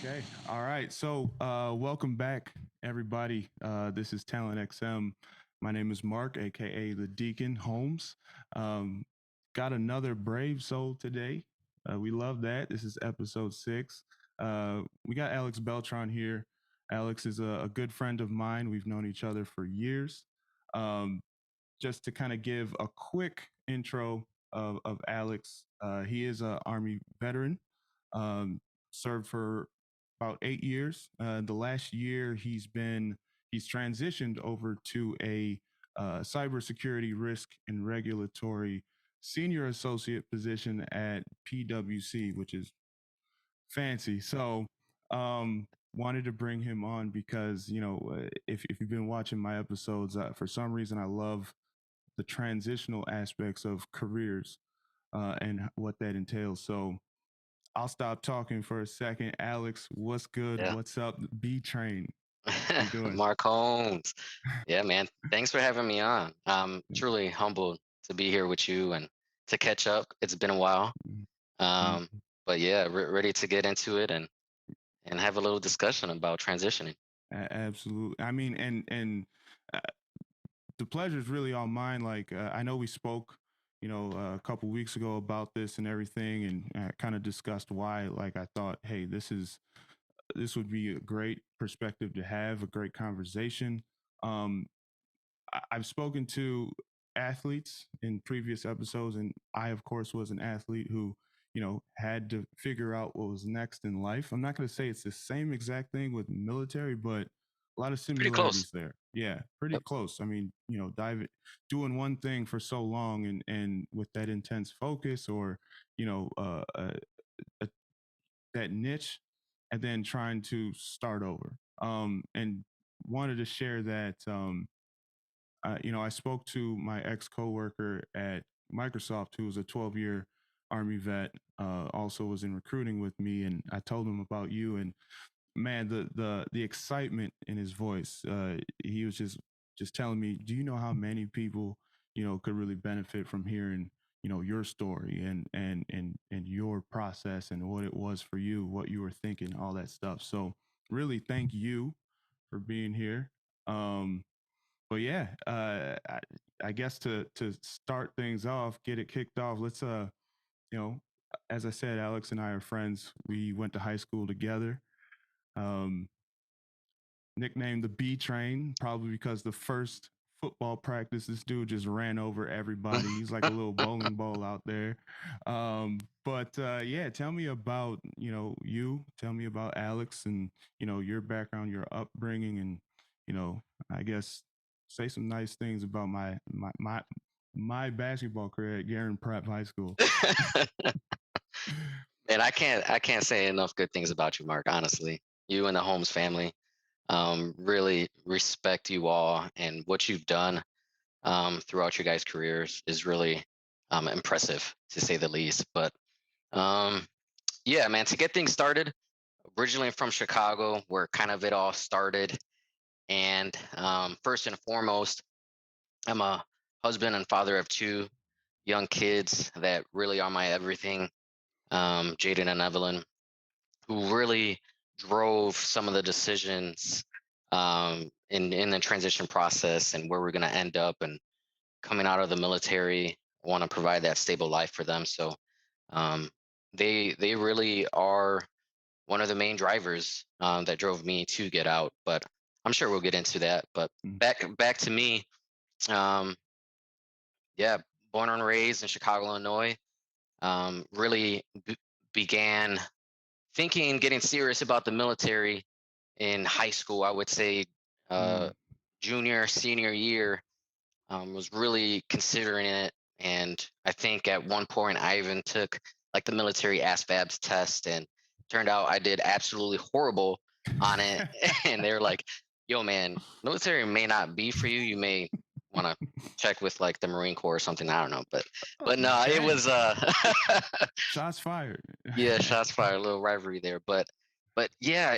Okay. All right. So, welcome back, everybody. This is TalentXM. My name is Mark, aka the Deacon Holmes. Um, got another brave soul today. We love that. This is episode 6. We got Alex Beltran here. Alex is a good friend of mine. We've known each other for years. Um, just to kind of give a quick intro of Alex, he is an Army veteran. Um, Served for about 8 years. The last year, he's transitioned over to a cybersecurity risk and regulatory senior associate position at PwC, which is fancy. So, wanted to bring him on because if you've been watching my episodes, for some reason I love the transitional aspects of careers and what that entails. So I'll stop talking for a second. Alex, what's good? Yeah. What's up? B Train. How you doing? Mark Holmes. Yeah, man. Thanks for having me on. I'm truly humbled to be here with you and to catch up. It's been a while. Um, Mhm. but yeah, ready to get into it and have a little discussion about transitioning. Absolutely. I mean, and uh, the pleasure is really all mine. Like I know we spoke, a couple weeks ago about this and everything, and kind of discussed why. Like I thought, hey, this would be a great perspective to have, a great conversation. Um, I've spoken to athletes in previous episodes, and I, of course, was an athlete who, had to figure out what was next in life. I'm not going to say it's the same exact thing with military, but a lot of Pretty close. similarities there. Yeah, pretty Yep. close. I mean, doing one thing for so long and with that intense focus, or you know, uh, uh, a, that niche, and then trying to start over. And wanted to share that. I spoke to my ex coworker at Microsoft, who was a 12-year Army vet, also was in recruiting with me, and I told him about you, and man, the excitement in his voice, he was just telling me, do you know how many people could really benefit from hearing your story and your process and what it was for you, what you were thinking, all that stuff. So really, thank you for being here. Um, but yeah, I guess to start things off, get it kicked off. Let's you know, as I said, Alex and I are friends. We went to high school together. Um, Nicknamed the B Train, probably because the first football practice, this dude just ran over everybody. He's like a little bowling ball out there. But yeah, tell me about you. Tell me about Alex and your background, your upbringing, and you know I guess say some nice things about my basketball career at Garin Prep High School. And I can't say enough good things about you, Mark, honestly. You and the Holmes family. Really respect you all and what you've done throughout your guys' careers is really impressive to say the least. But um, yeah, man, to get things started, originally from Chicago, where kind of it all started. And first and foremost, I'm a husband and father of two young kids that really are my everything, Jaden and Evelyn, who really drove some of the decisions in the transition process and where we're going to end up and coming out of the military. I want to provide that stable life for them. So um, they really are one of the main drivers that drove me to get out. But I'm sure we'll get into that. But Mm, back to me. Um, yeah, born and raised in Chicago, Illinois. Really began thinking, getting serious about the military in high school. I would say uh, mm, junior, senior year. Was really considering it. And I think at one point I even took like the military ASVABs test and turned out I did absolutely horrible on it. And they're like, yo, man, military may not be for you. You may want to check with like the Marine Corps or something. I don't know. But no, it Dang, was shots fired. yeah, shots fired, a little rivalry there. But yeah,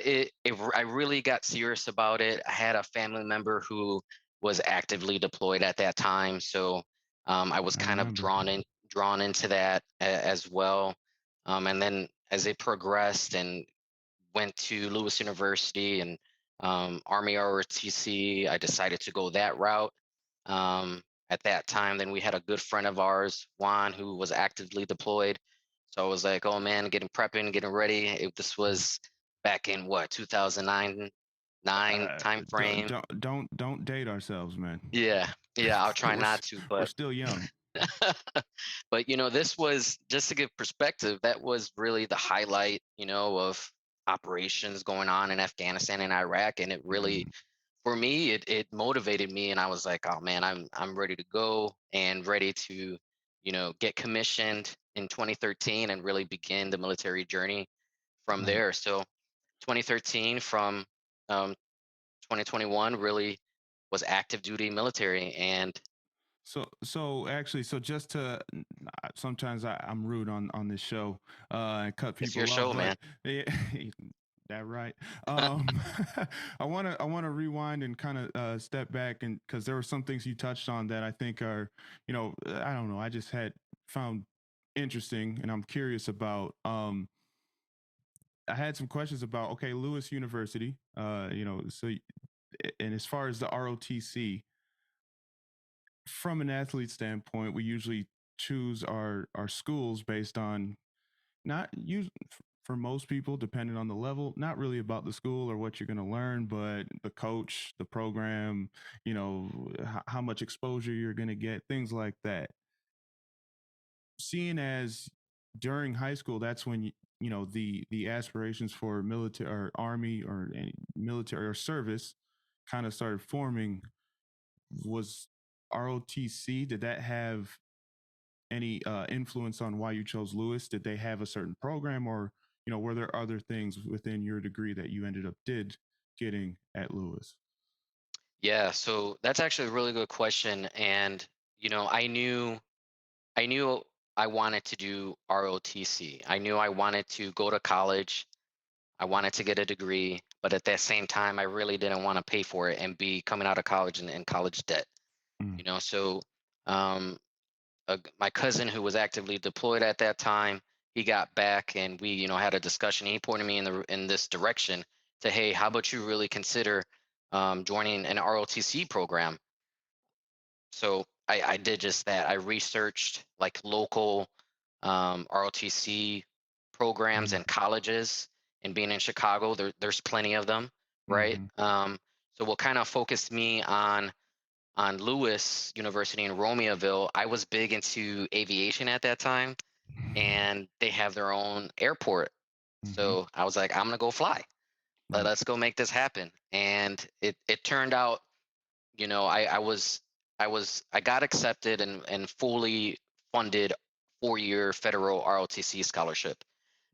I really got serious about it. I had a family member who was actively deployed at that time, so I was I kind of remember. drawn into that as well. And then as it progressed and went to Lewis University and Army ROTC. I decided to go that route. At that time, then we had a good friend of ours, Juan, who was actively deployed. So I was like, oh man, getting prepping, getting ready. This Mhm. was back in what, 2009, nine time frame. Don't date ourselves, man. Yeah, yeah, I'll try we're not to, we're but still young. but this was just to give perspective. That was really the highlight, of operations going on in Afghanistan and Iraq, and it really, Mhm. for me, it motivated me, and I was like, oh man, I'm ready to go and ready to, get commissioned in 2013 and really begin the military journey from Right. there. So 2013 from um, 2021 really was active duty military, and So actually, so just to sometimes I'm rude on this show and cut it's your people off, show, man. but yeah, that right. I wanna rewind and kind of step back, and because there were some things you touched on that I think are, I don't know, I just had found interesting, and I'm curious about. I had some questions about, okay, Lewis University, and as far as the ROTC, from an athlete standpoint, we usually choose our schools based on, not use for most people, depending on the level, not really about the school or what you're going to learn, but the coach, the program, how much exposure you're going to get, things like that. Seeing as during high school, that's when the aspirations for military or army or any military or service kind of started forming. Was ROTC, did that have any influence on why you chose Lewis? Did they have a certain program, or were there other things within your degree that you ended up did getting at Lewis? Yeah, so that's actually a really good question. And, I knew I wanted to do ROTC. I knew I wanted to go to college. I wanted to get a degree, but at that same time, I really didn't want to pay for it and be coming out of college and in college debt. Mm, So um, my cousin who was actively deployed at that time, he got back and we, had a discussion. He pointed me in this direction to, hey, how about you really consider joining an ROTC program? So I did just that. I researched like local ROTC programs mm, and colleges. And being in Chicago, there's plenty of them, right? mhm, So what kind of focused me on Lewis University in Romeoville, I was big into aviation at that time, and they have their own airport. mhm, So I was like, I'm gonna go fly. right, Let's go make this happen. And it turned out, I got accepted and fully funded 4-year federal ROTC scholarship.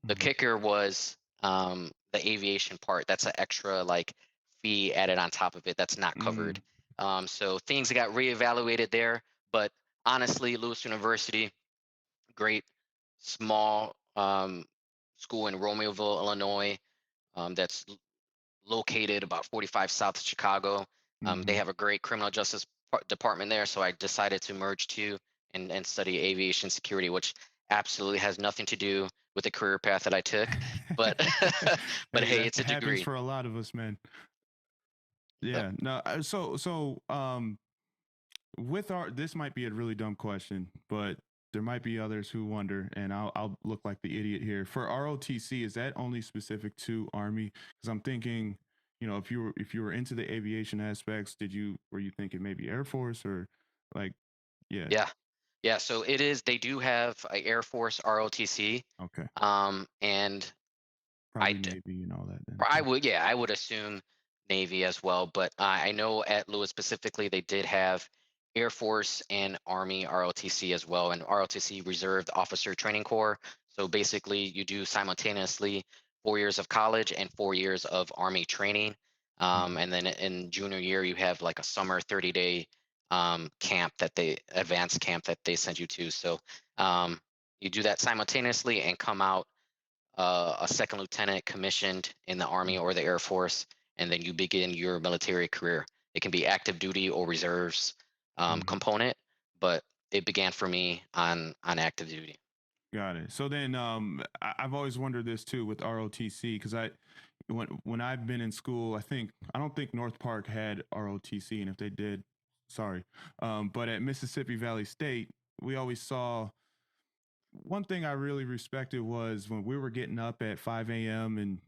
The mhm, kicker was the aviation part. That's an extra like fee added on top of it. That's not covered. mm, So things got reevaluated there. But honestly, Lewis University, great small school in Romeoville, Illinois. That's located about 45 south of Chicago. They mhm. have a great criminal justice department there, so I decided to merge two and study aviation security, which absolutely has nothing to do with the career path that I took. But but Hey, hey, that it's a happens degree. for a lot of us, man. Yep. Yeah, no. With our, this might be a really dumb question, but there might be others who wonder, and I'll look like the idiot here. For ROTC, is that only specific to Army? Because I'm thinking, if you were into the aviation aspects, were you thinking maybe Air Force or like, yeah, Yeah. Yeah. So it is. They do have a Air Force ROTC, okay, and probably I Navy and all that then I too. would, yeah, I would assume Navy as well. But I know at Lewis specifically, they did have Air Force and Army ROTC as well, and ROTC Reserved Officer Training Corps. So basically, you do simultaneously 4 years of college and 4 years of Army training. Mhm, And then in junior year, you have like a summer 30-day advanced camp that they send you to. So um, you do that simultaneously and come out a second lieutenant commissioned in the Army mhm, or the Air Force, and then you begin your military career. It can be active duty or reserves mhm. component, but it began for me on active duty. Got it. So then, I've always wondered this too with ROTC because when I've been in school, I don't think North Park had ROTC, and if they did, sorry. But at Mississippi Valley State, we always saw one thing I really respected was when we were getting up at 5 a.m. and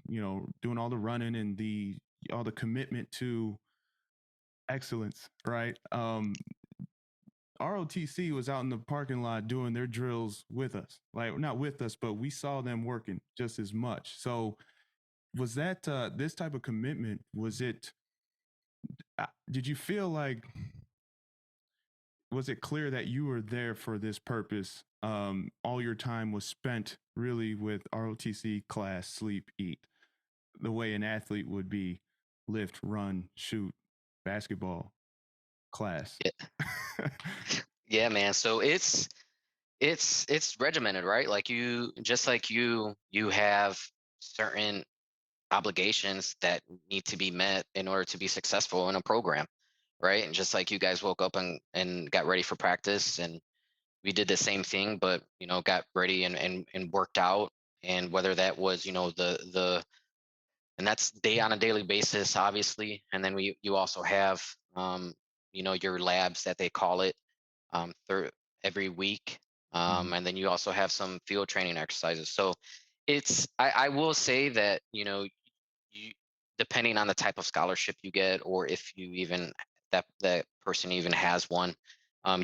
doing all the running and the all the commitment to excellence, right? ROTC was out in the parking lot doing their drills with us. Like not with us, but we saw them working just as much. So was that this type of commitment? Was it? Did you feel like was it clear that you were there for this purpose? All your time was spent really with ROTC class, sleep, eat, the way an athlete would be: lift, run, shoot, basketball, class. Yeah, yeah, man. So it's regimented, right? Like you, just like you have certain obligations that need to be met in order to be successful in a program, right? And just like you guys woke up and got ready for practice, and we did the same thing, but got ready and worked out. And whether that was the and that's day on a daily basis, obviously. And then you also have your labs that they call it, every week. Mm-hmm. And then you also have some field training exercises. So I will say that you, depending on the type of scholarship you get, or if you even that person even has one,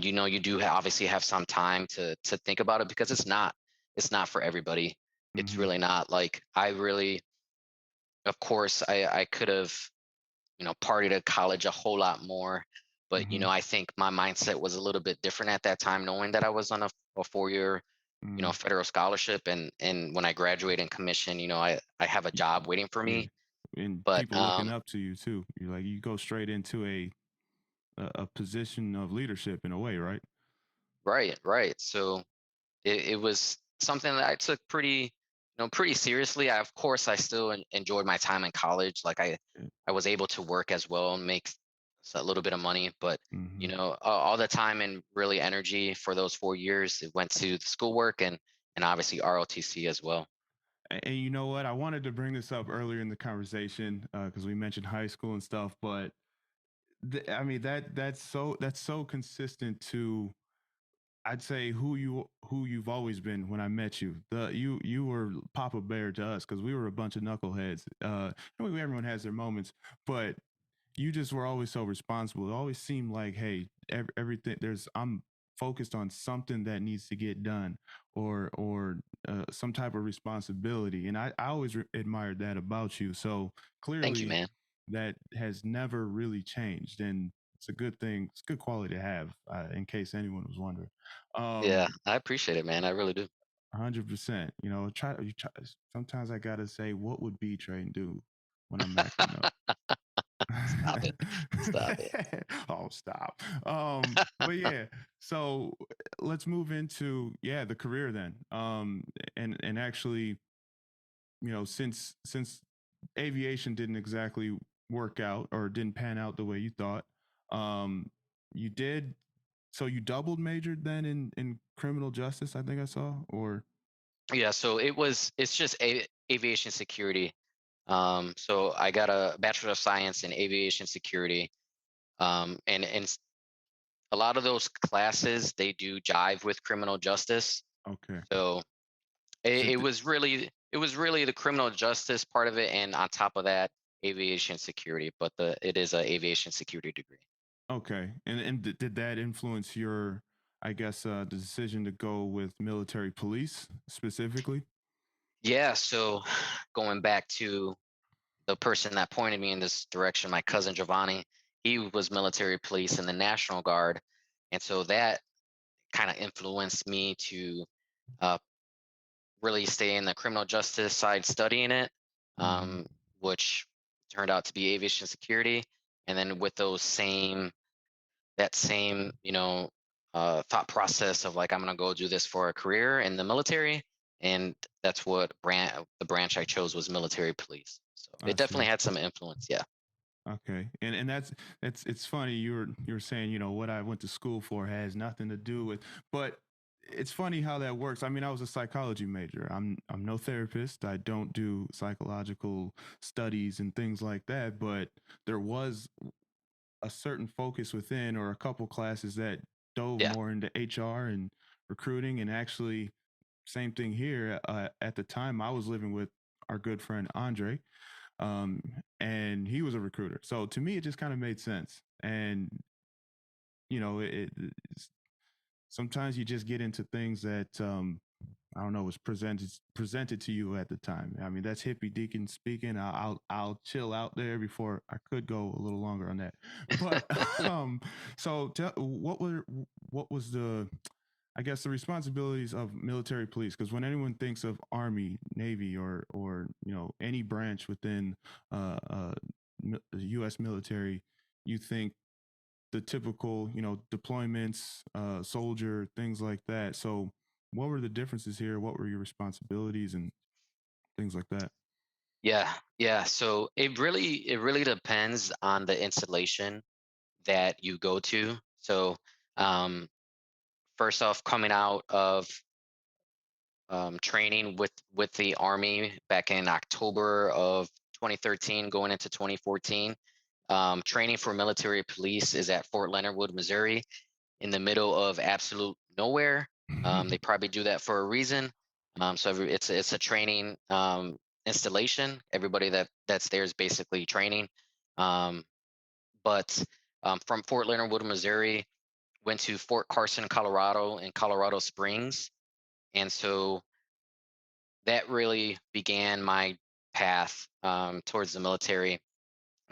you do obviously have some time to think about it, because it's not for everybody. It's Mm-hmm. really not. Like, I really, of course, I could have partied at college a whole lot more, but Mm-hmm. I think my mindset was a little bit different at that time, knowing that I was on a 4 year Mm-hmm. federal scholarship. And when I graduate and commission, I have a job waiting for Yeah, me. and But people looking up to you too. You're like you go straight into a position of leadership in a way, right? right, right. So it was something that I took pretty seriously. Of course, I still enjoyed my time in college. Like, Yeah. I was able to work as well and make a little bit of money, but Mm-hmm. all the time and really energy for those 4 years, it went to the schoolwork and obviously ROTC as well. And you know what? I wanted to bring this up earlier in the conversation because we mentioned high school and stuff, but I mean that's so consistent to I'd say who you've always been when I met you. You were Papa Bear to us because we were a bunch of knuckleheads. I mean, everyone has their moments, but you just were always so responsible. It always seemed like, hey, everything I'm focused on something that needs to get done, or some type of responsibility, and I always admired that about you. So Thank you, clearly, man. that has never really changed, and it's a good thing. It's a good quality to have, in case anyone was wondering. Yeah, Um, I appreciate it, man. I really do. 100%. You try. Sometimes I gotta say, what would B Train do when I'm acting up? Stop it. Stop it. Oh, stop. But yeah, so let's move into the career then. And actually, since aviation didn't exactly work out or didn't pan out the way you thought, um, you did. So you doubled majored then in criminal justice, I think I saw, or Yeah, so it's just aviation security. So I got a Bachelor of Science in Aviation Security. And a lot of those classes, they do jive with criminal justice. okay. So So it was really the criminal justice part of it, and on top of that, aviation security. But it is a aviation security degree. okay, and did that influence your, I guess, the decision to go with military police specifically? Yeah. So going back to the person that pointed me in this direction, my cousin Giovanni, he was military police in the National Guard, and so that kind of influenced me to uh, really stay in the criminal justice side, studying it, Hmm. um, which turned out to be aviation security. And then with that same, thought process of, like, I'm gonna go do this for a career in the military, and that's what the branch I chose was military police. So I it definitely see. had some influence. Yeah. Okay, and that's it's funny you were saying what I went to school for has nothing to do with, but it's funny how that works. I mean, I was a psychology major. I'm no therapist. I don't do psychological studies and things like that, but there was a certain focus within, or a couple classes that dove Yeah. more into HR and recruiting. And actually, same thing here. At the time, I was living with our good friend Andre, um, and he was a recruiter. So to me, it just kind of made sense. And you know, it's, sometimes you just get into things that I don't know was presented to you at the time. I mean, that's hippie deacon speaking. I'll chill out there before I could go a little longer on that. But so what was the, I guess, the responsibilities of military police? Because when anyone thinks of Army, Navy, or you know, any branch within the U.S. military, you think the typical, you know, deployments, soldier, things like that. So, what were the differences here? What were your responsibilities and things like that? Yeah, yeah. So it really depends on the installation that you go to. So um, first off, coming out of training with the Army back in October of 2013, going into 2014. Training for military police is at Fort Leonard Wood, Missouri, in the middle of absolute nowhere. They probably do that for a reason. It's a training installation. Everybody that's there is basically training. Um, but From Fort Leonard Wood, Missouri, went to Fort Carson, Colorado, and Colorado Springs, and so that really began my path towards the military.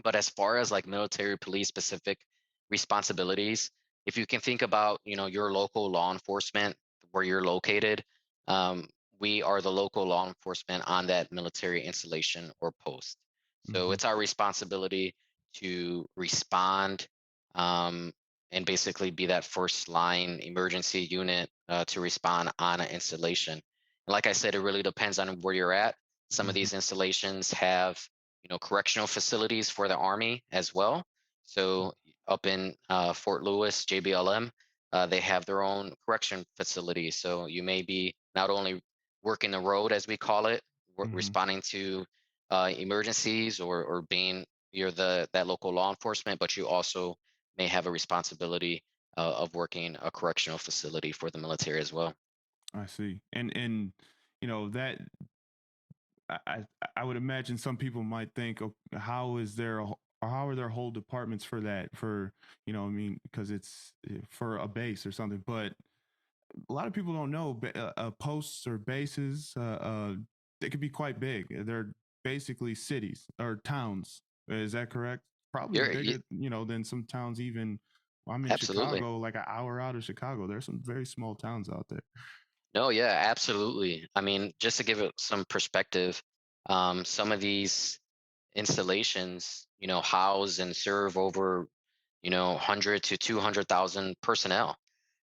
But as far as like military police specific responsibilities, if you can think about, your local law enforcement where you're located, um, we are the local law enforcement on that military installation or post. So Hmm. it's our responsibility to respond, um, and basically be that first line emergency unit to respond on an installation. And like I said, it really depends on where you're at. Some of Hmm. these installations have, correctional facilities for the Army as well. So up in Fort Lewis, JBLM, they have their own correction facility. So you may be not only working the road, as we call it, Hmm. responding to emergencies, or being you're the that local law enforcement, but you also may have a responsibility of working a correctional facility for the military as well. I see. And you know that I would imagine some people might think, oh, how is there or how are there whole departments for that? For, you know, I mean, because it's for a base or something. But a lot of people don't know posts or bases. They could be quite big. They're basically cities or towns. Is that correct? Probably You bigger, you know, than some towns. Even, well, I'm in absolutely. Chicago, like an hour out of Chicago. There's some very small towns out there. No, yeah, absolutely. I mean, just to give it some perspective, some of these installations, house and serve over, 100 to 200,000 personnel.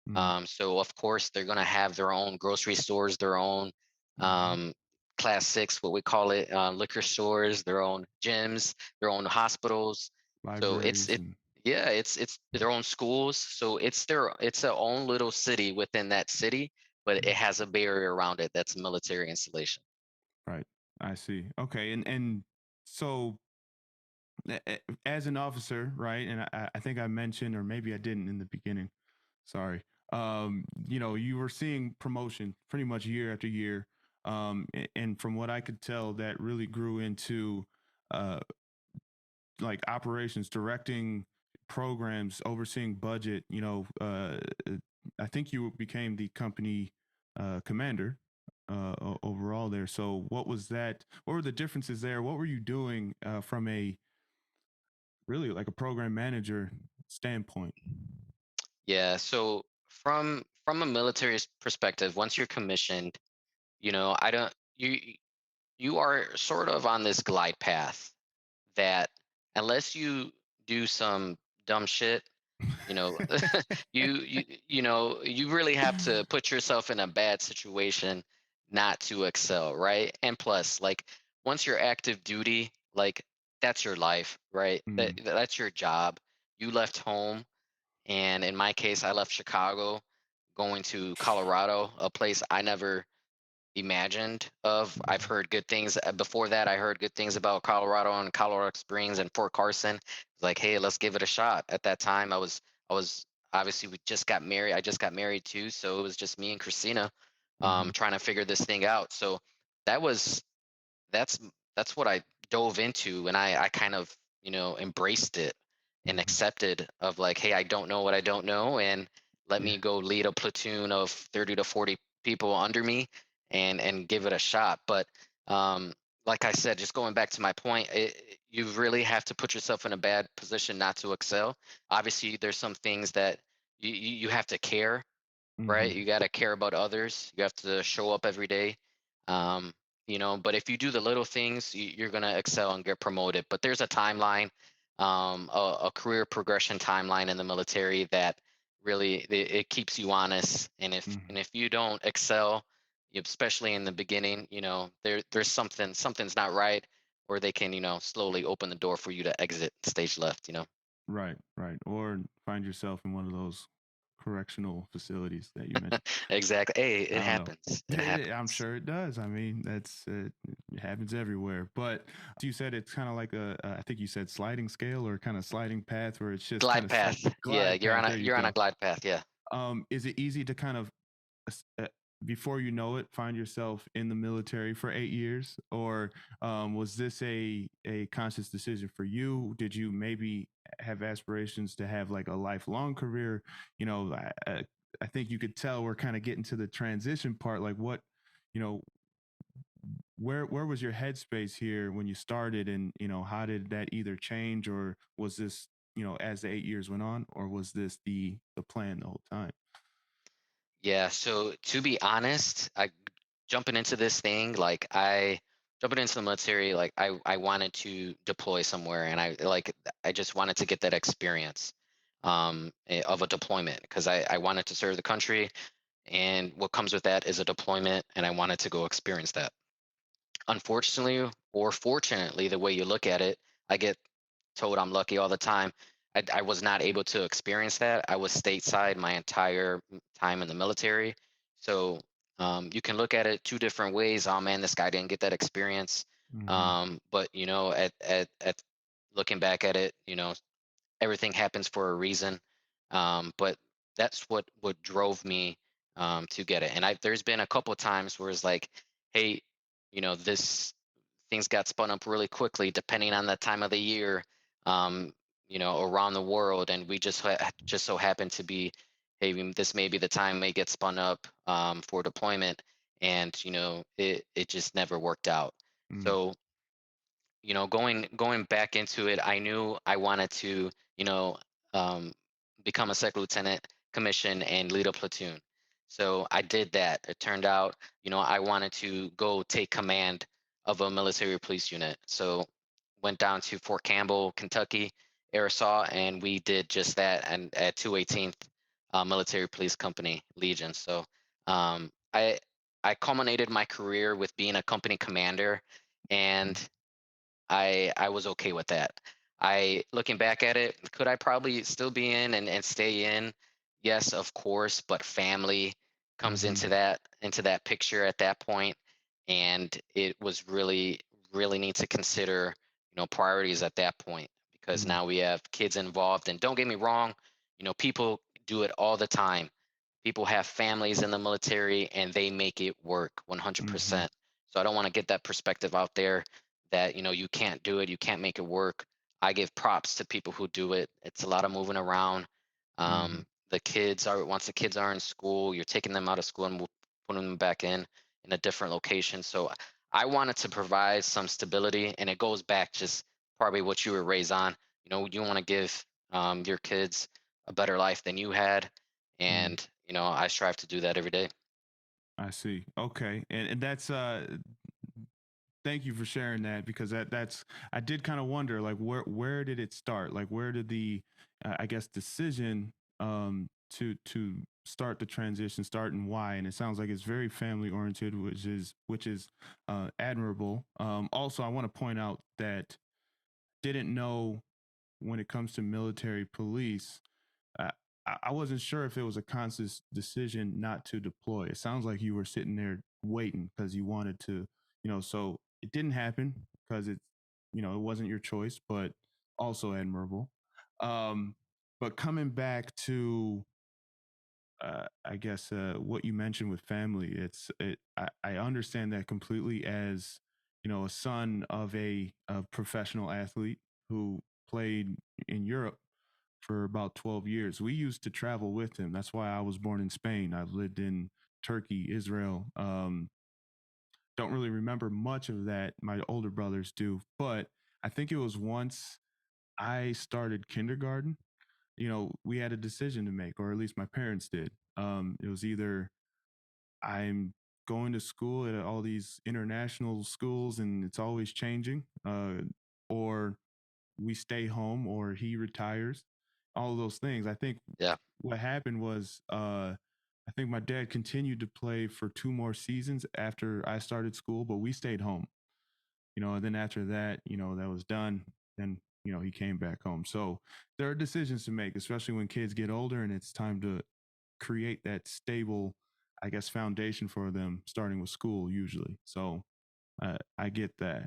Mm-hmm. So of course they're going to have their own grocery stores, their own Mm-hmm. um, class six, what we call it, liquor stores, their own gyms, their own hospitals. So Libraries and yeah, it's their own schools. So it's their own little city within that city, but it mm, has a barrier around it that's a military installation. right. I see. Okay, and so as an officer, right? And I think I mentioned, or maybe I didn't in the beginning. Sorry. You know, you were seeing promotion pretty much year after year. And from what I could tell, that really grew into uh, like operations, directing programs, overseeing budget. You know, I think you became the company commander overall there. So, what was that? What were the differences there? What were you doing from a really like a program manager standpoint? Yeah. So from a military perspective, once you're commissioned, I don't you are sort of on this glide path that unless you do some dumb shit, you know, you really have to put yourself in a bad situation not to excel, right? And plus, like once you're active duty, like that's your life, right? Mm, That's your job. You left home, and in my case, I left Chicago, going to Colorado, a place I never imagined of. I've Mhm. heard good things. Before that, I heard good things about Colorado and Colorado Springs and Fort Carson. It's like, hey, let's give it a shot. At that time, I was obviously we just got married. I just got married too, so it was just me and Christina, Mhm. trying to figure this thing out. So that was that's that's what I dove into, and I kind of embraced it and Mhm. accepted of like, hey, I don't know what I don't know, and let Yeah. me go lead a platoon of 30 to 40 people under me and give it a shot. But um, like I said, just going back to my point, you really have to put yourself in a bad position not to excel. Obviously, there's some things that you have to care, right? Mhm. You got to care about others. You have to show up every day. Um, but if you do the little things, you're going to excel and get promoted. But there's a timeline, a career progression timeline in the military that really it keeps you honest. And if Mhm. and if you don't excel, especially in the beginning, there's something's not right, or they can slowly open the door for you to exit stage left. Right, right. Or find yourself in one of those correctional facilities that you mentioned. Exactly. Hey, I it don't know. happens. It I'm happens. sure it does. I mean, it happens everywhere. But you said it's kind of like I think you said sliding scale or kind of sliding path where it's just kind Glide of path. Yeah, glide path. There you you're on a go. glide path. Yeah. Is it easy to kind of s- uh, before you know it find yourself in the military for 8 years, or was this a conscious decision for you? Did you maybe have aspirations to have like a lifelong career? I think you could tell we're kind of getting to the transition part. Like what, you know, where was your headspace here when you started, and how did that either change, or was this as the 8 years went on, or was this the plan the whole time? Yeah. So to be honest, I jumping into this thing, like I jumping into the military, like I wanted to deploy somewhere, and I just wanted to get that experience of a deployment because I wanted to serve the country, and what comes with that is a deployment, and I wanted to go experience that. Unfortunately or fortunately, the way you look at it, I get told I'm lucky all the time. I was not able to experience that. I was stateside my entire time in the military. So you can look at it two different ways. Oh man, this guy didn't get that experience. Hmm. But at looking back at it, everything happens for a reason. But that's what drove me to get it. And there's been a couple of times where it's like, hey, this things got spun up really quickly depending on the time of the year, um, around the world, and we just so happen to be, hey, this may be the time may get spun up for deployment, and it just never worked out. Mm. So going back into it, I knew I wanted to, you know, um, become a second lieutenant, commission, and lead a platoon. So I did that. It turned out, I wanted to go take command of a military police unit. So went down to Fort Campbell, Kentucky, Air, and we did just that. And at 218th Military Police Company Legion. So I culminated my career with being a company commander, and Mm. I was okay with that. I looking back at it, could I probably still be in and stay in? Yes, of course, but family comes Mhm. into that picture at that point, and it was really need to consider priorities at that point because Mm. now we have kids involved. And don't get me wrong, people do it all the time. People have families in the military and they make it work Mhm. 100%. So I don't want to get that perspective out there that you can't do it, you can't make it work. I give props to people who do it. It's a lot of moving around. Mhm. The kids are once the kids are in school, you're taking them out of school and putting them back in a different location. So I wanted to provide some stability, and it goes back just probably what you were raised on. You want to give your kids a better life than you had, Mm. and I strive to do that every day. I see. Okay. And that's thank you for sharing that, because that's I did kind of wonder, like, where did it start? Like, where did the I guess decision to start the transition start, and why? And it sounds like it's very family oriented, which is admirable. Also, I want to point out that didn't know when it comes to military police. I wasn't sure if it was a conscious decision not to deploy. It sounds like you were sitting there waiting because you wanted to, so it didn't happen because it wasn't your choice, but also admirable. Um, but coming back to, I guess, what you mentioned with family, I understand that completely as, a son of a professional athlete who played in Europe for about 12 years. We used to travel with him. That's why I was born in Spain. I've lived in Turkey, Israel. Don't really remember much of that. My older brothers do, but I think it was once I started kindergarten. We had a decision to make, or at least my parents did. It was either I'm going to school at all these international schools and it's always changing, or we stay home or he retires, all of those things. I think Yeah. what happened was, I think my dad continued to play for 2 more seasons after I started school, but we stayed home, and then after that, that was done. Then, he came back home. So there are decisions to make, especially when kids get older and it's time to create that stable, I guess, foundation for them starting with school usually. So I get that.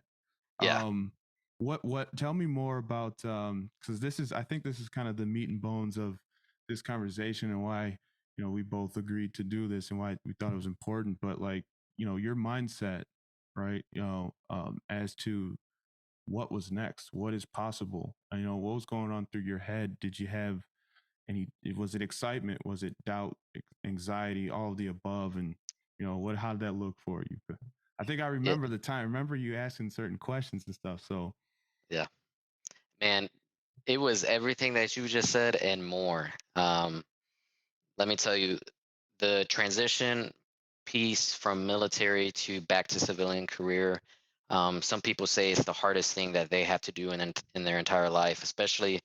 Yeah. Um, what tell me more about, because I think this is kind of the meat and bones of this conversation and why, we both agreed to do this and why we thought it was important, but like, your mindset, right? As to what was next, what is possible, what was going on through your head? Did you have any, was it excitement? Was it doubt, anxiety, all of the above? And, how did that look for you? I think I Yeah. remember the time. I remember you asking certain questions and stuff. So, Yeah. Man, it was everything that you just said and more. Let me tell you, the transition piece from military to back to civilian career. Some people say it's the hardest thing that they have to do in their entire life, especially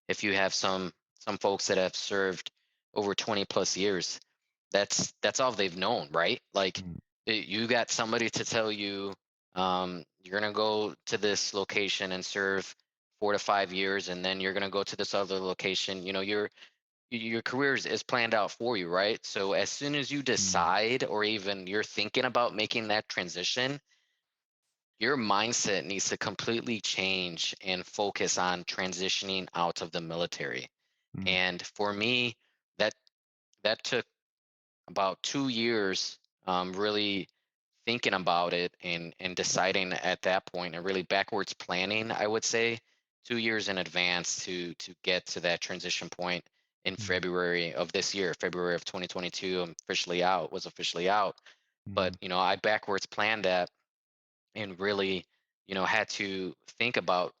if you have some folks that have served over 20 plus years. That's all they've known, right? Like mm, you got somebody to tell you, you're gonna go to this location and serve 4 to 5 years, and then you're gonna go to this other location. Your career is planned out for you, right? So as soon as you mm, decide, or even you're thinking about making that transition, your mindset needs to completely change and focus on transitioning out of the military. mm, And for me, that that took about 2 years, really thinking about it and deciding at that point, and really backwards planning, I would say 2 years in advance to get to that transition point in mm, February of this year, February of 2022. I'm officially out, was officially out. But mm, I backwards planned that and really, had to think about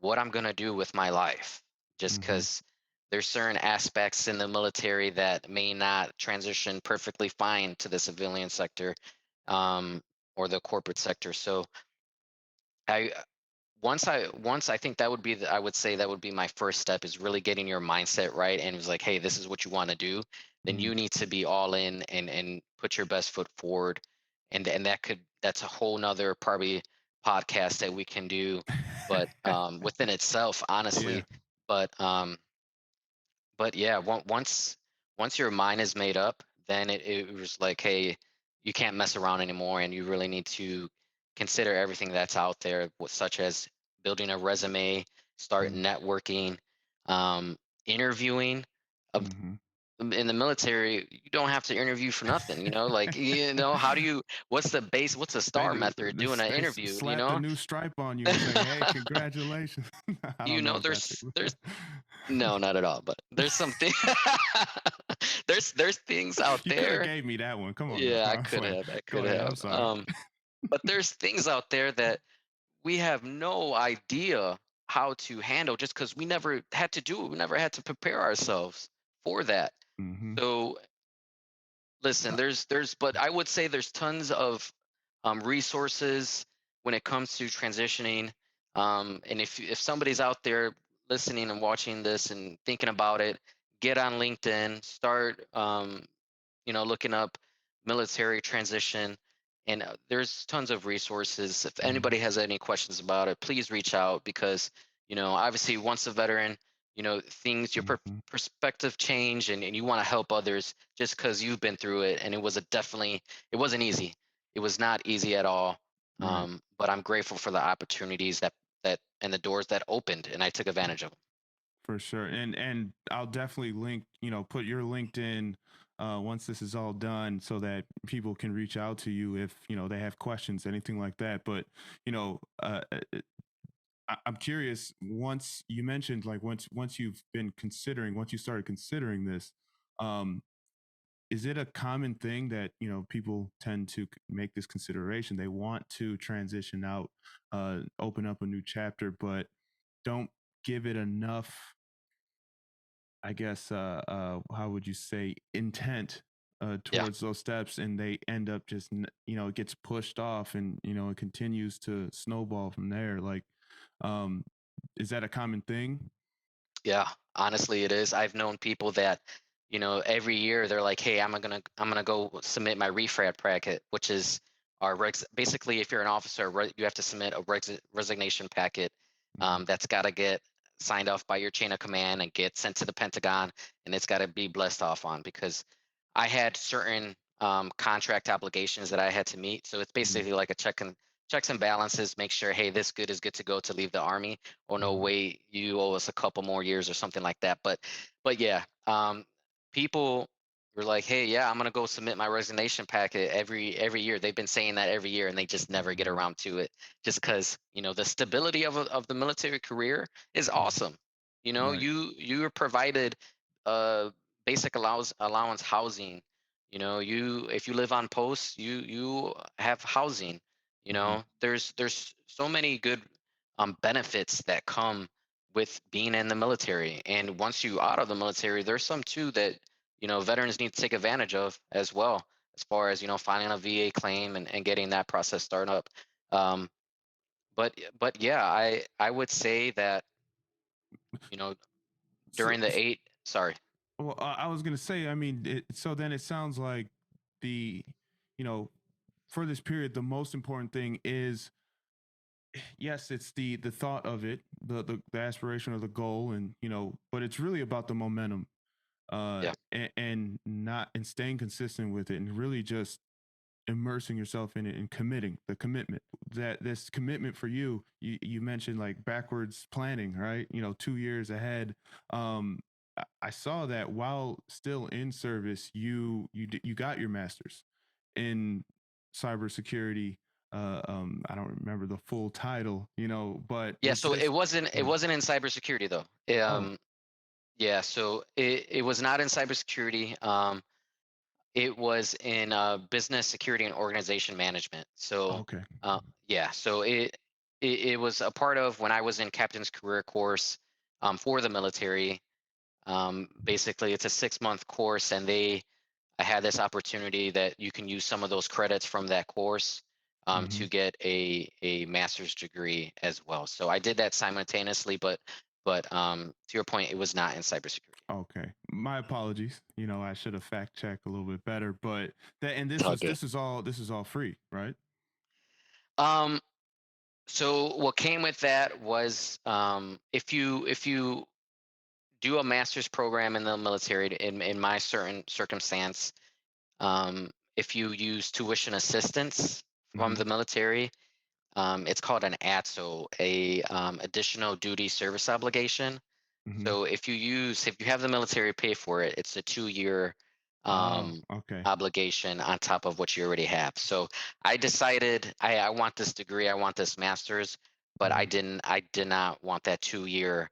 what I'm going to do with my life. Just mhm, because there's certain aspects in the military that may not transition perfectly fine to the civilian sector, um, or the corporate sector. So I once I think that would be I would say that would be my first step, is really getting your mindset right, and it was like, hey, this is what you want to do. Then mm. you need to be all in and put your best foot forward. And that's a whole nother probably podcast that we can do, but within itself, Yeah. honestly. But um but yeah, once your mind is made up, then it was like, hey, you can't mess around anymore, and you really need to consider everything that's out there, such as building a resume, start Mm, networking, um, interviewing. Of mhm. In the military, you don't have to interview for nothing. Like, how do you? What's the star method doing an interview? Slap the new stripe on you and say, "Hey, congratulations." I don't know if that's it. No, not at all. But there's something. There's things out You could have there. gave me that one. Come on now. Yeah, No, I I'm could playing. have. I Go could ahead. I'm have. sorry. But there's things out there that we have no idea how to handle, just because we never had to do it. We never had to prepare ourselves for that. Mhm. So listen, but I would say there's tons of resources when it comes to transitioning. And if somebody's out there listening and watching this and thinking about it, get on LinkedIn, start looking up military transition, and there's tons of resources. If Mhm. anybody has any questions about it, please reach out, because obviously, once a veteran, things, your Hmm. perspective change, and you want to help others just because you've been through it. And it wasn't easy. It was not easy at all. Right. But I'm grateful for the opportunities that and the doors that opened, and I took advantage of them. For sure. And I'll definitely link, put your LinkedIn once this is all done so that people can reach out to you if, they have questions, anything like that. But, I'm curious, once you mentioned like once you started considering this, um, is it a common thing that, people tend to make this consideration? They want to transition out, open up a new chapter, but don't give it enough, I guess, how would you say, intent Yeah. towards those steps, and they end up just, it gets pushed off, and it continues to snowball from there. Like, um, is that a common thing? Yeah, honestly, it is. I've known people that, every year they're like, "Hey, I'm gonna go submit my refrat packet," which is basically, if you're an officer, you have to submit a resignation packet, Hmm. that's got to get signed off by your chain of command and get sent to the Pentagon, and it's got to be blessed off on because I had certain contract obligations that I had to meet. So it's Hmm. basically like a checks and balances. Make sure, hey, this good is good to go to leave the army. Oh no, Hmm. wait, you owe us a couple more years or something like that. But yeah, people were like, hey, yeah, I'm gonna go submit my resignation packet every year. They've been saying that every year, and they just never get Hmm. around to it, just because the stability of the military career is Hmm. awesome. Right. You are provided uh basic allowance housing. You if you live on post, you have housing. Hmm. There's so many good benefits that come with being in the military. And once you out of the military, there's some too that veterans need to take advantage of as well, as far as filing a VA claim and getting that process started up. Um, but yeah, I would say that you know So, during the eight. Sorry. well, I was gonna say, I mean, so then it sounds like the, you know, for this period, the most important thing is, yes, it's the thought of it, the aspiration or the goal, and but it's really about the momentum, Yeah. and not and staying consistent with it, and really just immersing yourself in it and committing the commitment, that this commitment for you mentioned like backwards planning, right? 2 years ahead. I saw that while still in service, you got your master's in cybersecurity. I don't remember the full title, but Yeah, it's so it it's wasn't it yeah. wasn't in cybersecurity though. Oh, Yeah, so it was not in cybersecurity. It was in business security and organization management. So okay. yeah, so it was a part of when I was in captain's career course for the military. Basically, it's a 6-month course, and I had this opportunity that you can use some of those credits from that course Hmm. to get a master's degree as well. So I did that simultaneously, but to your point, it was not in cybersecurity. Okay. My apologies. I should have fact checked a little bit better, but that and It's this all was good. this is all free, right? Um, so what came with that was if you do a master's program in the military, in my certain circumstance, if you use tuition assistance from Mhm. the military, it's called an ATSO, a additional duty service obligation. Mhm. So if you have the military pay for it, it's a 2-year Oh, um, okay. obligation on top of what you already have. So I decided I want this degree, I want this master's, but Mhm. I did not want that 2-year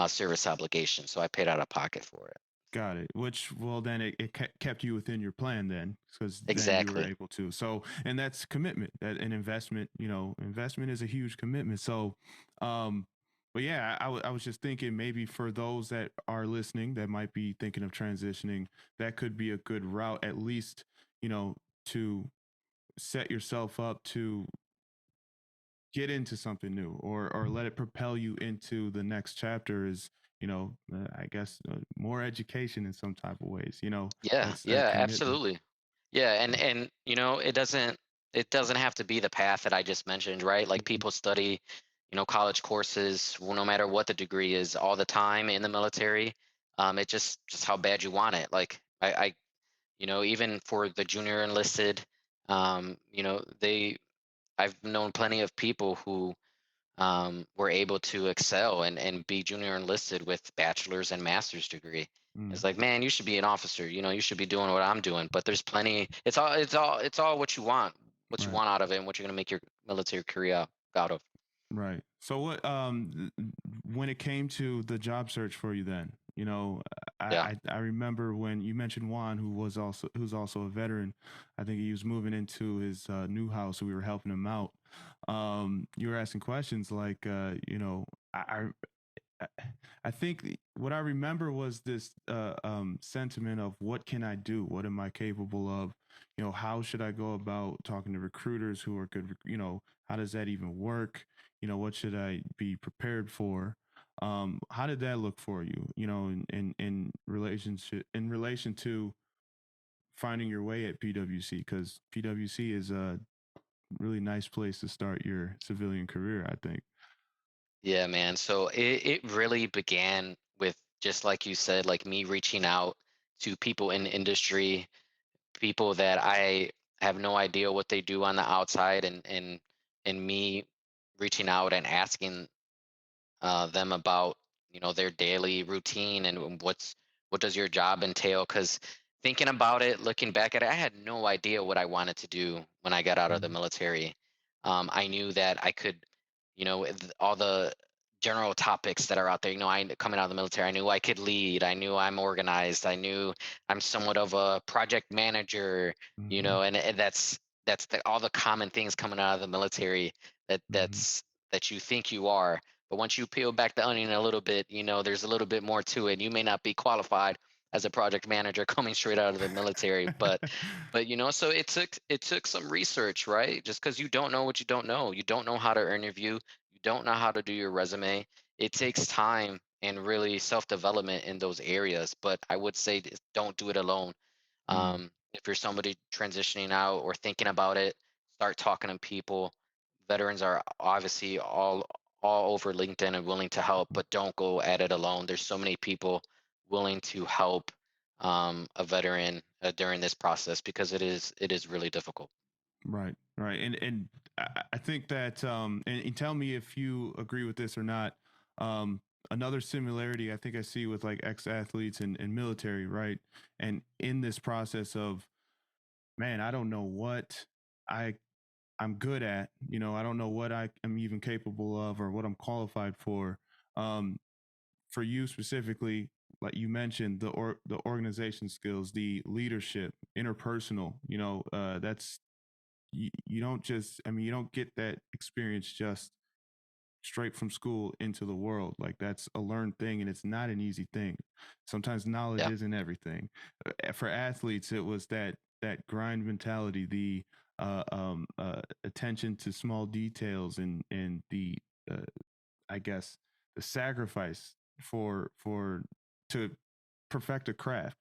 service obligation. So I paid out of pocket for it. Got it. Which, well, then it kept you within your plan then, because then you were Exactly. able to. So, and that's commitment, that an investment. Investment is a huge commitment. So, um, but yeah, I was just thinking, maybe for those that are listening that might be thinking of transitioning, that could be a good route, at least, you know, to set yourself up to get into something new, or let it propel you into the next chapter, is I guess, more education in some type of ways, Yeah, that's that yeah, commitment. absolutely. Yeah, and it doesn't have to be the path that I just mentioned, right? Like Mhm. people study college courses, well, no matter what the degree is, all the time in the military. It just how bad you want it. Like even for the junior enlisted, they I've known plenty of people who were able to excel and be junior enlisted with bachelor's and master's degree. Mm, It's like, man, you should be an officer. You should be doing what I'm doing. But there's plenty. It's all what you right. want out of it, and what you're gonna make your military career out of. Right. So what when it came to the job search for you then, Yeah. I remember when you mentioned Juan who's also a veteran. I think he was moving into his new house, so we were helping him out. You were asking questions like I I think what I remember was this sentiment of what can I do? What am I capable of? How should I go about talking to recruiters who are good? How does that even work? What should I be prepared for? How did that look for you? In relation to finding your way at PWC, because PWC is a really nice place to start your civilian career, I think. Yeah, man. So it really began with, just like you said, like me reaching out to people in the industry, people that I have no idea what they do on the outside, and me reaching out and asking them about their daily routine, and what does your job entail. Because thinking about it, looking back at it, I had no idea what I wanted to do when I got out of the Mm, military. I knew that I could, with all the general topics that are out there, I coming out of the military, I knew I could lead, I knew I'm organized, I knew I'm somewhat of a project manager, mhm, and all the common things coming out of the military, that mhm, that's that you think you are. But once you peel back the onion a little bit, there's a little bit more to it. You may not be qualified as a project manager coming straight out of the military, but so it took some research, right? Just because you don't know what you don't know. You don't know how to interview, you don't know how to do your resume. It takes time and really self-development in those areas. But I would say, don't do it alone. mm, If you're somebody transitioning out or thinking about it, start talking to people. Veterans are obviously all over LinkedIn and willing to help, but don't go at it alone. There's so many people willing to help a veteran during this process, because it is really difficult. right, right, and I think that and tell me if you agree with this or not. Another similarity I think I see with like ex athletes and military, right? And in this process of, man, I don't know what I I'm good at. I don't know what I am even capable of or what I'm qualified for. Um, for you specifically, like you mentioned, the organization skills, the leadership, interpersonal. That's you don't just. I mean, you don't get that experience just straight from school into the world. Like that's a learned thing, and it's not an easy thing. Sometimes knowledge Yeah. isn't everything. For athletes, it was that grind mentality, the attention to small details, and the uh, I guess the sacrifice for to perfect a craft.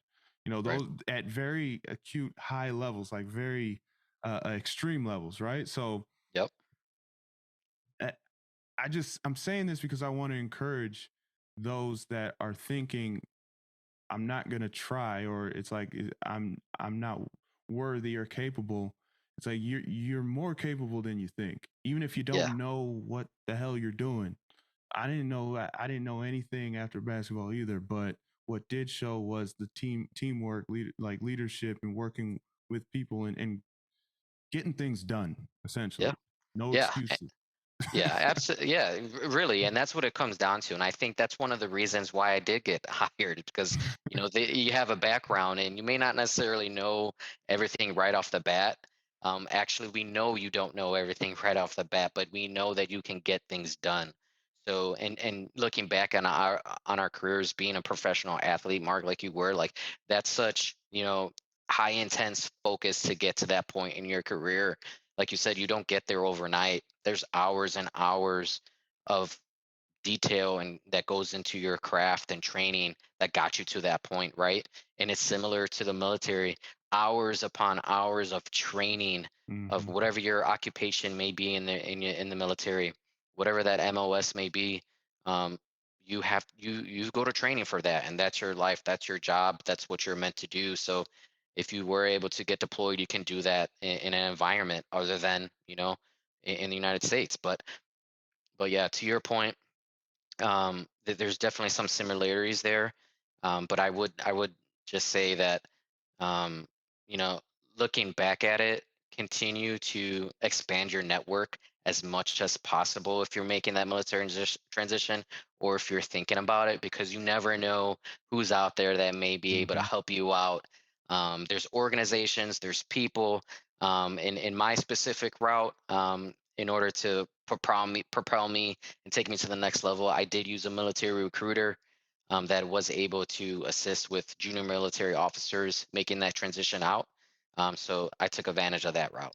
Right. Those at very acute high levels, like very extreme levels, right? So Yep. uh, I'm saying this because I want to encourage those that are thinking I'm not going to try, or it's like I'm not worthy or capable. It's like you're more capable than you think. Even if you Yeah. don't know what the hell you're doing. I didn't know anything after basketball either, but what did show was the teamwork, leadership and working with people and getting things done Yeah. essentially. No Yeah. excuses. Yeah, absolutely. Yeah, really, and that's what it comes down to. And I think that's one of the reasons why I did get hired, because you have a background, and you may not necessarily know everything right off the bat. Actually, we know you don't know everything right off the bat, but we know that you can get things done. So, and looking back on our careers, being a professional athlete, Mark, like you were, like, that's such high intense focus to get to that point in your career. Like you said, you don't get there overnight. There's hours and hours of detail and that goes into your craft and training that got you to that point, right? And it's similar to the military. Hours upon hours of training of Hmm. whatever your occupation may be in the military. whatever that MOS may be. Um, you go to training for that, and that's your life, that's your job, that's what you're meant to do. So if you were able to get deployed, you can do that in an environment other than in the United States. But yeah, to your point, there's definitely some similarities there, but I would just say that, um, you know, looking back at it, continue to expand your network as much as possible if you're making that military transition, or if you're thinking about it, because you never know who's out there that may be able to Hmm. help you out. There's organizations, there's people. In my specific route, in order to propel me and take me to the next level, I did use a military recruiter that was able to assist with junior military officers making that transition out. So I took advantage of that route.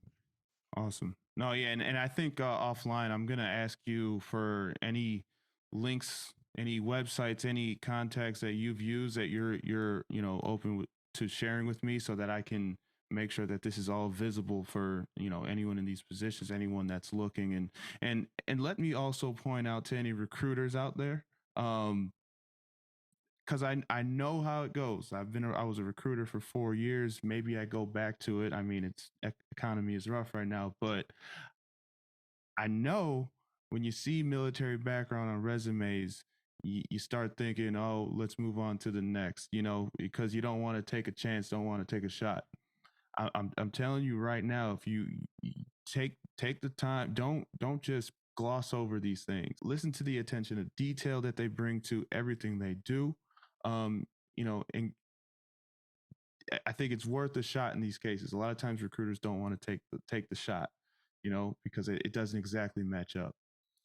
Awesome. No, yeah, and I think offline, I'm gonna ask you for any links, any websites, any contacts that you've used that you're open to sharing with me, so that I can make sure that this is all visible for anyone in these positions, anyone that's looking, and let me also point out to any recruiters out there. Um, because I know how it goes. I was a recruiter for 4 years. Maybe I go back to it. I mean, economy is rough right now, but I know when you see military background on resumes, you start thinking, oh, let's move on to the next, because you don't want to take a chance, don't want to take a shot. I'm telling you right now, if you take the time, don't just gloss over these things. Listen to the attention to detail that they bring to everything they do. And I think it's worth a shot in these cases. A lot of times recruiters don't want to take the shot, because it doesn't exactly match up.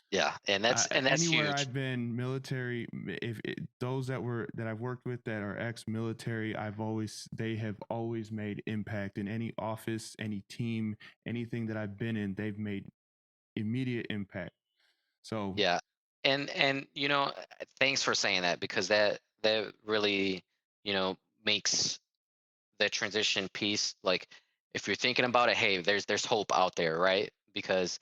Yeah, and that's Anywhere huge. I've been military, if those that I've worked with that are ex-military, they have always made impact in any office, any team, anything that I've been in. They've made immediate impact. So, Yeah, and thanks for saying that, because that really makes the transition piece, like, if you're thinking about it, hey, there's hope out there, right? Because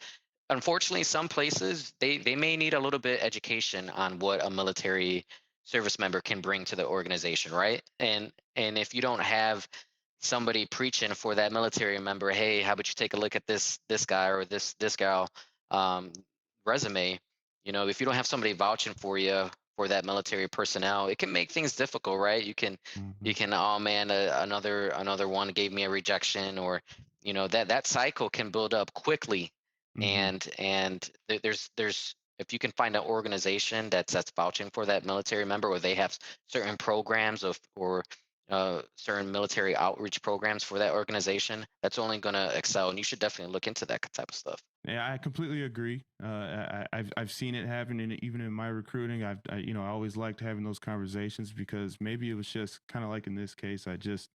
unfortunately, some places they may need a little bit education on what a military service member can bring to the organization, right? And if you don't have somebody preaching for that military member, hey, how about you take a look at this guy or this gal, um, resume? If you don't have somebody vouching for you for that military personnel, it can make things difficult, right? You mhm, can, oh man, another one gave me a rejection, or that cycle can build up quickly. mhm. And there's if you can find an organization that's vouching for that military member, or they have certain programs or certain military outreach programs for that organization, that's only going to excel, and you should definitely look into that type of stuff. Yeah, I completely agree. I've seen it happen, even in my recruiting. I always liked having those conversations, because maybe it was just kind of like in this case. I just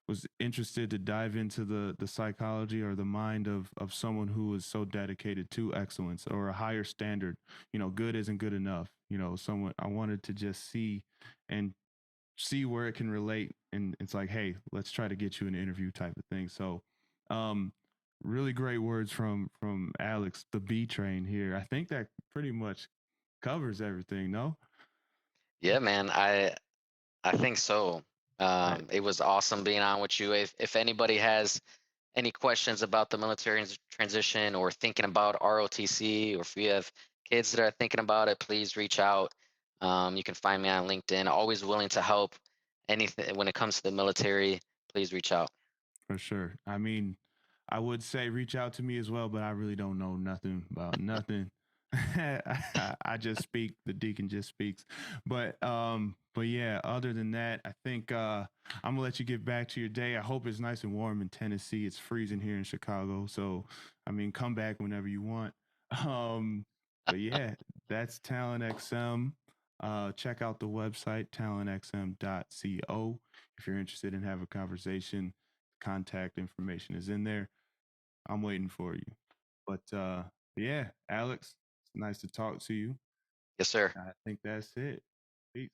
was interested to dive into the psychology or the mind of someone who is so dedicated to excellence or a higher standard. Good isn't good enough. Someone I wanted to just and see where it can relate, and it's like, hey, let's try to get you an interview type of thing. So, um, really great words from Alex, the B train here. I think that pretty much covers everything. No, Yeah, man, I think so. right, It was awesome being on with you. If anybody has any questions about the military transition, or thinking about ROTC, or if you have kids that are thinking about it, please reach out. You can find me on LinkedIn. Always willing to help. Anything when it comes to the military, please reach out. for sure. I mean, I would say reach out to me as well, but I really don't know nothing about nothing. I just speak. The deacon just speaks. But yeah, other than that, I think I'm gonna let you get back to your day. I hope it's nice and warm in Tennessee. It's freezing here in Chicago. So I mean, come back whenever you want. Um, but yeah, that's Talent XM. Check out the website, talentxm.co. If you're interested in having a conversation, contact information is in there. I'm waiting for you. But yeah, Alex, it's nice to talk to you. Yes, sir. I think that's it. Peace.